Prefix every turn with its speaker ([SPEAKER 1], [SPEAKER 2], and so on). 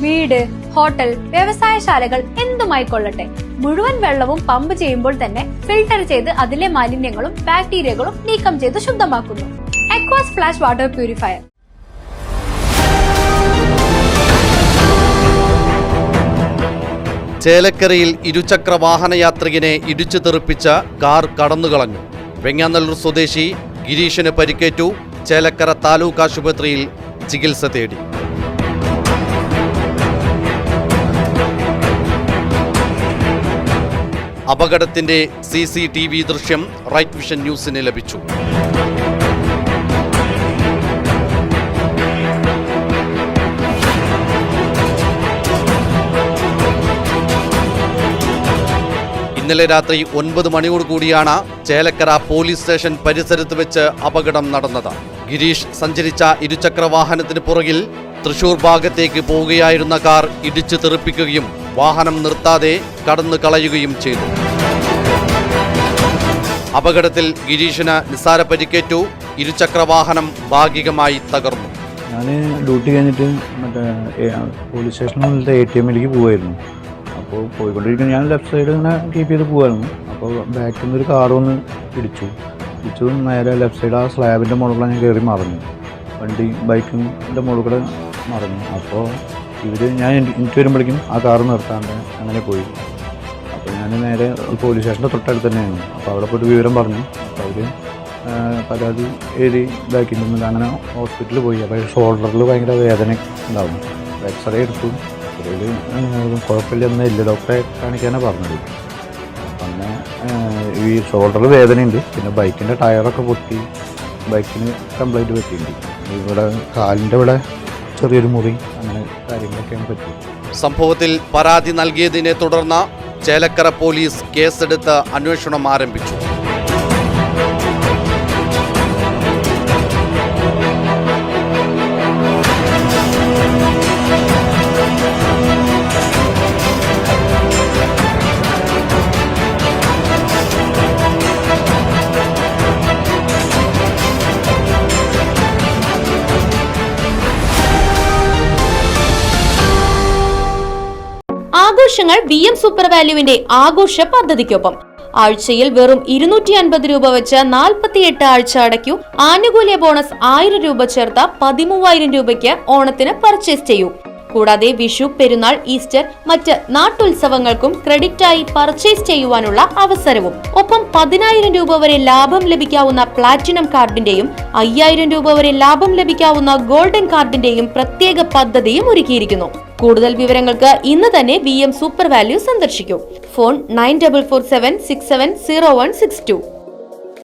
[SPEAKER 1] വീട്, ഹോട്ടൽ, വ്യവസായശാലകൾ എന്തുമായിക്കൊള്ളട്ടെ, മുഴുവൻ വെള്ളവും പമ്പ് ചെയ്യുമ്പോൾ തന്നെ ഫിൽട്ടർ ചെയ്ത് അതിലെ മാലിന്യങ്ങളും ബാക്ടീരിയകളും നീക്കം ചെയ്ത് ശുദ്ധമാക്കുന്നു. അക്വാസ് ഫ്ലാഷ് വാട്ടർ പ്യൂരിഫയർ.
[SPEAKER 2] ചേലക്കരയിൽ ഇരുചക്ര വാഹനയാത്രികനെ ഇടിച്ചു തെറിപ്പിച്ച കാർ കടന്നുകളഞ്ഞു. വെങ്ങാനല്ലൂർ സ്വദേശി ഗിരീഷിന് പരിക്കേറ്റു. ചേലക്കര താലൂക്ക് ആശുപത്രിയിൽ ചികിത്സ തേടി. അപകടത്തിന്റെ CCTV ദൃശ്യം റൈറ്റ് വിഷൻ ന്യൂസിന് ലഭിച്ചു. ഇന്നലെ രാത്രി 9 മണിയോടുകൂടിയാണ് ചേലക്കര പോലീസ് സ്റ്റേഷൻ പരിസരത്ത് വെച്ച് അപകടം നടന്നത്. ഗിരീഷ് സഞ്ചരിച്ച ഇരുചക്ര വാഹനത്തിന് പുറകിൽ തൃശൂർ ഭാഗത്തേക്ക് പോവുകയായിരുന്ന കാർ ഇടിച്ചു തെറിപ്പിക്കുകയും വാഹനം നിർത്താതെ കടന്നു കളയുകയും ചെയ്തു. അപകടത്തിൽ ഗിരീഷിന് നിസ്സാര പരിക്കേറ്റു. ഇരുചക്ര വാഹനം ഭാഗികമായി തകർന്നു.
[SPEAKER 3] ഞാൻ ഡ്യൂട്ടി കഴിഞ്ഞിട്ട് പോലീസ് സ്റ്റേഷനിൽ ATMലേക്ക് പോകുമായിരുന്നു. അപ്പോൾ പോയിക്കൊണ്ടിരിക്കുന്ന ഞാൻ ലെഫ്റ്റ് സൈഡ് ഇങ്ങനെ കീപ്പ് ചെയ്ത് പോകുമായിരുന്നു. അപ്പോൾ ബാക്കിൽ നിന്നൊരു കാർ വന്ന് ഇടിച്ചു നേരെ ലെഫ്റ്റ് സൈഡ് ആ സ്ലാബിൻ്റെ മുകളിലാണ് ഞാൻ കയറി മറിഞ്ഞു. ബൈക്കിൻ്റെ മുകളിൽ കൂടെ മറിഞ്ഞു. അപ്പോൾ ഞാൻ എനിക്ക് വരുമ്പോഴേക്കും ആ കാർ നിർത്താണ്ട് അങ്ങനെ പോയി. അപ്പോൾ ഞാൻ നേരെ പോലീസ് സ്റ്റേഷൻ്റെ തൊട്ടടുത്ത് തന്നെയാണ്. അപ്പോൾ അവിടെ പോയിട്ട് വിവരം പറഞ്ഞു. അപ്പോൾ അവർ പരാതി എഴുതി ഇതാക്കിയിട്ടുണ്ട്. അങ്ങനെ ഹോസ്പിറ്റലിൽ പോയി. അപ്പോൾ ഷോൾഡറിൽ ഭയങ്കര വേദന ഉണ്ടാവും. എക്സ്റേ എടുത്തു. കുഴപ്പമില്ല, എല്ല് ഡോക്ടറെ കാണിക്കാനാണ് പറഞ്ഞത്. പിന്നെ ഈ ഷോൾഡറിൽ വേദനയുണ്ട്. പിന്നെ ബൈക്കിൻ്റെ ടയറൊക്കെ പൊട്ടി, ബൈക്കിന് കംപ്ലൈൻറ്റ് പറ്റിയിട്ടുണ്ട്. ഇവിടെ കാലിൻ്റെ ഇവിടെ ചെറിയൊരു മുറി, അങ്ങനെ കാര്യങ്ങളൊക്കെയാണ് പറ്റിയത്.
[SPEAKER 2] സംഭവത്തിൽ പരാതി നൽകിയതിനെ തുടർന്ന് ചേലക്കര പോലീസ് കേസെടുത്ത് അന്വേഷണം ആരംഭിച്ചു.
[SPEAKER 4] ആഘോഷങ്ങൾ VM സൂപ്പർ വാല്യുവിന്റെ ആഘോഷ പദ്ധതിക്കൊപ്പം ആഴ്ചയിൽ വെറും 250 രൂപ വെച്ച് 48 ആഴ്ച അടയ്ക്കൂ. ആനുകൂല്യ ബോണസ് 1000 രൂപ ചേർത്ത 13000 രൂപയ്ക്ക് ഓണത്തിന് പർച്ചേസ് ചെയ്യൂ. കൂടാതെ വിഷു, പെരുന്നാൾ, ഈസ്റ്റർ, മറ്റ് നാട്ടുത്സവങ്ങൾക്കും ക്രെഡിറ്റായി പർച്ചേസ് ചെയ്യുവാനുള്ള അവസരവും. ഒപ്പം 10000 രൂപ വരെ ലാഭം ലഭിക്കാവുന്ന പ്ലാറ്റിനം കാർഡിന്റെയും 5000 രൂപ വരെ ലാഭം ലഭിക്കാവുന്ന ഗോൾഡൻ കാർഡിന്റെയും പ്രത്യേക പദ്ധതിയും ഒരുക്കിയിരിക്കുന്നു. കൂടുതൽ വിവരങ്ങൾക്ക് ഇന്ന് തന്നെ VM സൂപ്പർ വാല്യൂ സന്ദർശിക്കൂ. ഫോൺ 9447670162.